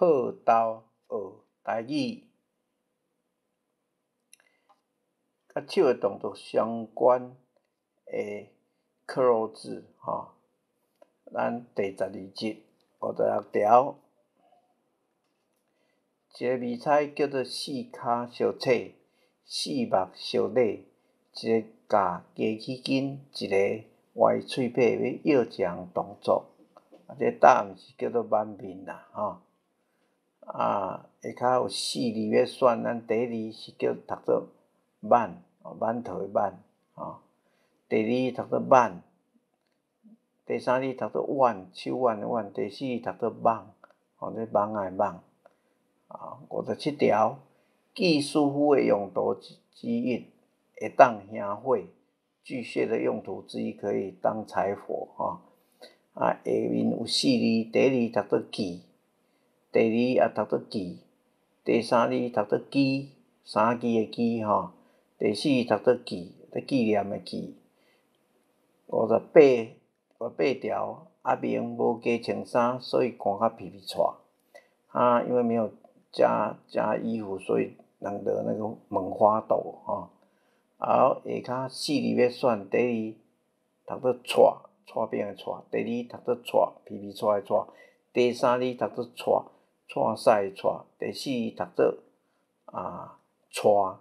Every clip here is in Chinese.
破刀学台语，甲手的动作相关的克漏字咱第12集56条，一个谜猜叫做四骹相扯，四目相禮，一个咬牙齒根，一个歪喙䫌，要一項動作。这答案是叫做bán-bīn啦下骹有四字要選，咱第一字是叫讀做挽，挽頭的挽第二讀做挽，第三字讀做腕，手腕的腕，第四字讀做網，这網仔的網57條，kù-sut-hu的用途之一會當燃火，鋸屑的用途之一可以當柴火下面有四字，第一字讀做屉，第二也讀做屉，第三字讀做機，三支的機第四讀做紀，紀念的紀。58條，阿明無加穿衫，所以寒甲咇咇咇因為沒有加衣服，所以冷得猛發抖好，下骹四字要選，第一讀做綽，綽邊的綽，第二讀做綽，咇咇綽的綽，第三字讀做綽，綽屎的綽，第四讀做綬，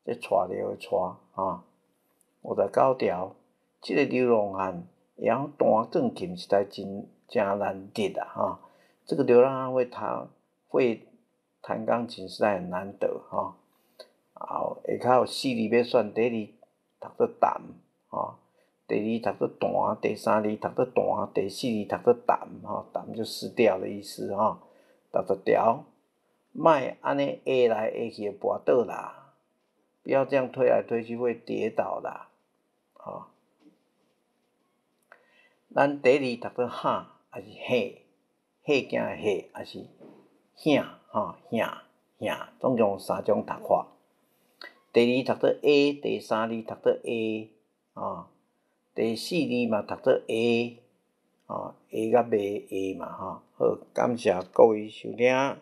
這綽了的綽59條，這個流浪漢會曉彈kǹg-khîm，實在誠難得這個流浪漢會彈鋼琴，實在很難得下骹有四字要選，第一字讀做淡第二讀做彈，第三字讀做彈，第四字讀做淡淡就失掉的意思60條，莫安尼下來下去會跋倒啦，不要這樣推來推去會跌倒啦咱第一字讀做哈，還是嘿，嘿囝的嘿，還是兄，總共有3種讀法。第二讀做 A， 第三字讀做 A， 第四字嘛讀做 A， A 甲尾 A 嘛好，感謝各位收聽。